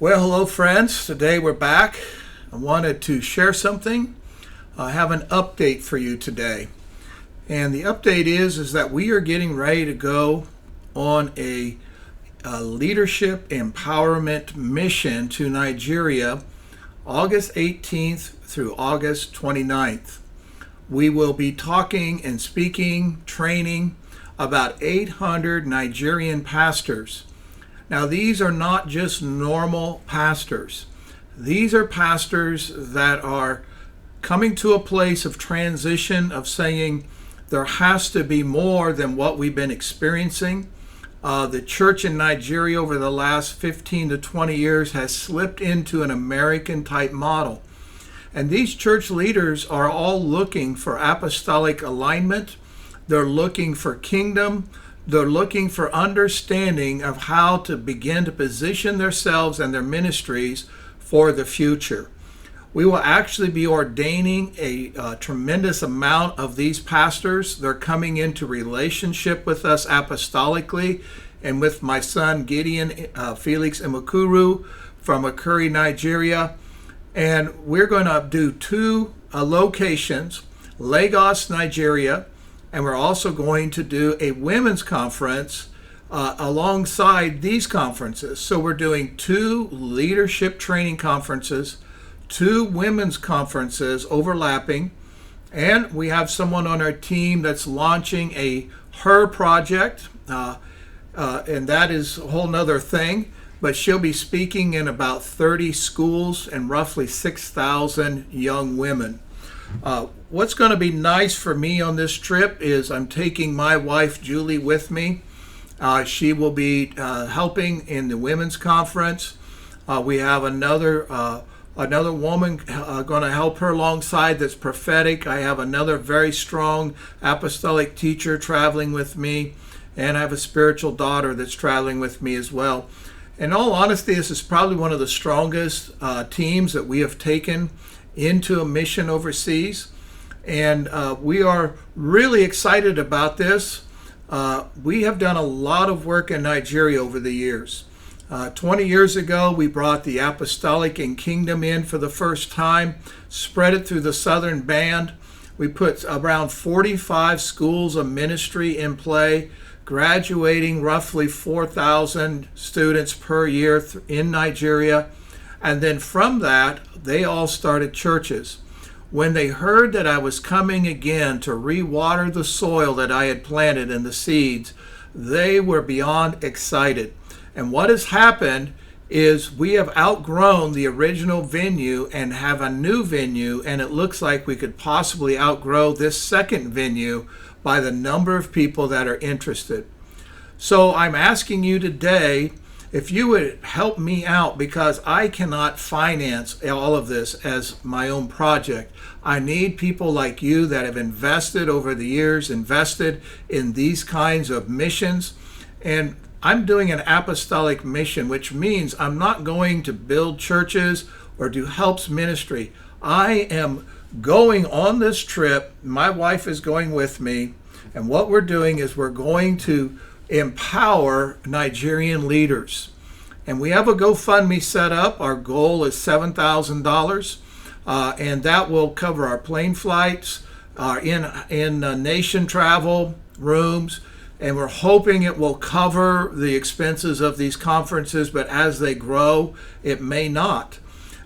Well, hello friends. Today we're back. I wanted to share something. I have an update for you today. And the update is that we are getting ready to go on a leadership empowerment mission to Nigeria, August 18th through August 29th. We will be talking and speaking, training about 800 Nigerian pastors. Now, these are not just normal pastors. These are pastors that are coming to a place of transition, of saying there has to be more than what we've been experiencing. The church in Nigeria over the last 15 to 20 years has slipped into an American type model. And these church leaders are all looking for apostolic alignment. They're looking for kingdom. They're looking for understanding of how to begin to position themselves and their ministries for the future. We will actually be ordaining a tremendous amount of these pastors. They're coming into relationship with us apostolically and with my son Gideon Felix Imokuru from Akure, Nigeria. And we're going to do two locations, Lagos, Nigeria, and we're also going to do a women's conference alongside these conferences. So we're doing two leadership training conferences, two women's conferences overlapping, and we have someone on our team that's launching a Her project, and that is a whole nother thing, but she'll be speaking in about 30 schools and roughly 6,000 young women. What's going to be nice for me on this trip is I'm taking my wife Julie with me. She will be helping in the women's conference. We have another woman going to help her alongside that's prophetic. I have another very strong apostolic teacher traveling with me, and I have a spiritual daughter that's traveling with me as well. In all honesty, this is probably one of the strongest teams that we have taken into a mission overseas, and we are really excited about this. We have done a lot of work in Nigeria over the years. 20 years ago, we brought the apostolic and kingdom in for the first time, spread it through the southern band. We put around 45 schools of ministry in play, graduating roughly 4,000 students per year in Nigeria. And then from that, they all started churches. When they heard that I was coming again to re-water the soil that I had planted and the seeds, they were beyond excited. And what has happened is we have outgrown the original venue and have a new venue, and it looks like we could possibly outgrow this second venue by the number of people that are interested. So I'm asking you today if you would help me out, because I cannot finance all of this as my own project. I need people like you that have invested over the years, invested in these kinds of missions. And I'm doing an apostolic mission, which means I'm not going to build churches or do helps ministry. I am going on this trip. My wife is going with me. And what we're doing is we're going to empower Nigerian leaders. And we have a GoFundMe set up. Our goal is $7,000, and that will cover our plane flights, our in-nation travel, rooms, and we're hoping it will cover the expenses of these conferences, but as they grow, it may not.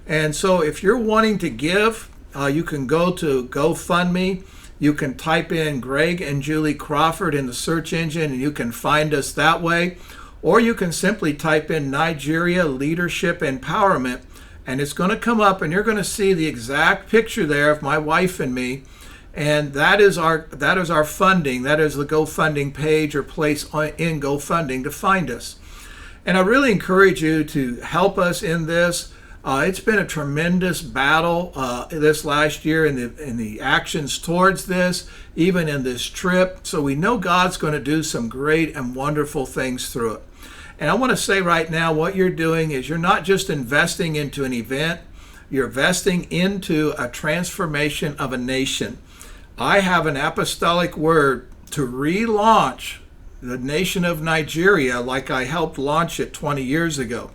And so if you're wanting to give, you can go to GoFundMe. You can type in Greg and Julie Crawford in the search engine, and you can find us that way. Or you can simply type in Nigeria Leadership Empowerment, and it's going to come up, and you're going to see the exact picture there of my wife and me. And that is our funding. That is the GoFundMe page or place in GoFundMe to find us. And I really encourage you to help us in this. It's been a tremendous battle this last year in the actions towards this, even in this trip. So we know God's going to do some great and wonderful things through it. And I want to say right now, what you're doing is you're not just investing into an event, you're investing into a transformation of a nation. I have an apostolic word to relaunch the nation of Nigeria like I helped launch it 20 years ago.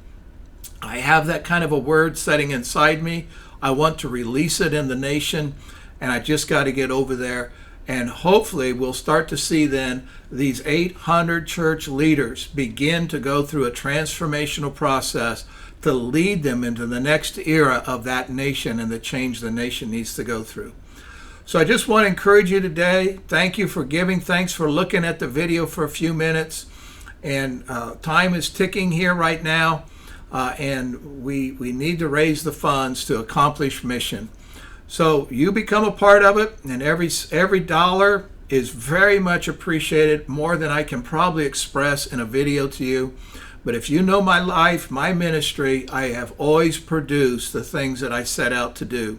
I have that kind of a word setting inside me. I want to release it in the nation, and I just got to get over there. And hopefully we'll start to see then these 800 church leaders begin to go through a transformational process to lead them into the next era of that nation and the change the nation needs to go through. So I just want to encourage you today. Thank you for giving. Thanks for looking at the video for a few minutes. And time is ticking here right now. And we need to raise the funds to accomplish mission. So you become a part of it, and every dollar is very much appreciated, more than I can probably express in a video to you. But if you know my life, my ministry, I have always produced the things that I set out to do.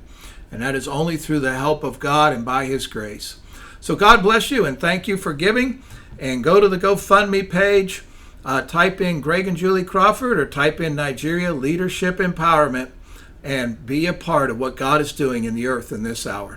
And that is only through the help of God and by His grace. So God bless you, and thank you for giving. And go to the GoFundMe page, type in Greg and Julie Crawford, or type in Nigeria Leadership Empowerment, and be a part of what God is doing in the earth in this hour.